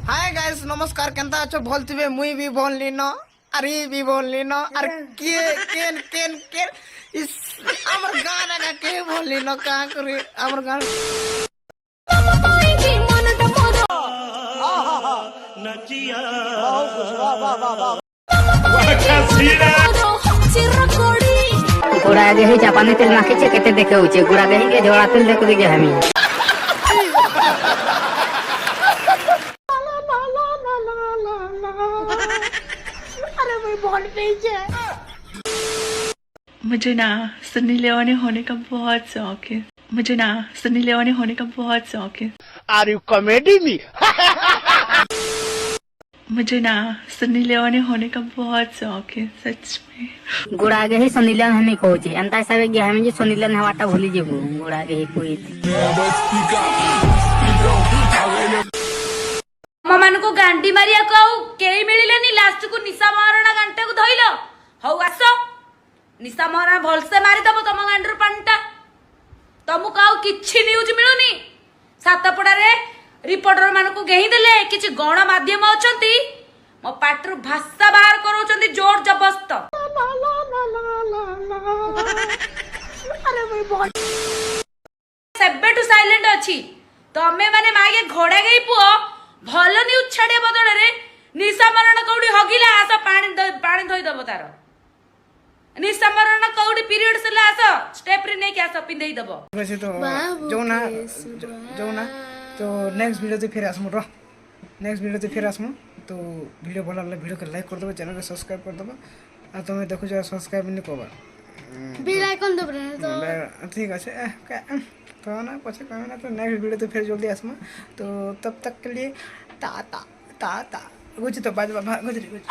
Hi guys नमस्कार Kenta अच्छो बोलतिबे मुई भी बोलली न अरे भी बोलली न अरे के केन केन केन इस हमर गाना का के बोलली न का करे हमर गाना नचिया गोड़ा देही जापानी तेल माखी छे केते देखे होचे गोड़ा देही के जोड़ा तेल देख देगे हमी अरे मैं बहुत पेज है। मुझे ना सन्नी लियोनी होने का बहुत शौक है। मुझे ना सन्नी लियोनी होने का बहुत शौक है। Are you comedy me? मुझे ना सन्नी लियोनी होने का बहुत शौक है सच में। गोड़ा देही सनीलन हमी कहूचे अंता सबे गे हमी जे सनीलन हवाटा भूली जेबू गोड़ा देही कोई मन को गांडी मारिया को केही मिलिलेनी लास्ट को निशा महाराणा गांटे को धइलो हौ आसो निशा महाराणा भलसे मारी दबो तम गांडर पांटा तमु काउ किछि न्यूज मिलुनी सातपड़ा रे रिपोर्टर मान को गेही देले किछि गण माध्यम अछंती मो पाटरु भाषा बाहर करौचंती जोर जबरदस्त अरे मैं बहुत सेबेटु साइलेंट अछि तमे माने मागे घोड़ा गई पुओ भल न्यूज छाड़े बदल रे निशा मरण कौड़ी हगिला आस पानी धोई दबो तार निशा मरण कौड़ी पीरियड से आस स्टेप रे नहीं के आस पिंधई दबो वैसे तो जो ना तो नेक्स्ट वीडियो से फिर आसमु रो नेक्स्ट वीडियो से फिर आसमु तो वीडियो भल लागले वीडियो को लाइक कर दबो चैनल को सब्सक्राइब कर दबो आ तुम देखो जो सब्सक्राइब नहीं करबा बेल आइकन दबरे तो ठीक है तो ना पछे कहना ना तो नेक्स्ट वीडियो तो फिर जल्दी आसमा तो तब तक के लिए ता ता ता ता गुज तो बाज बाबा गुजरी गुज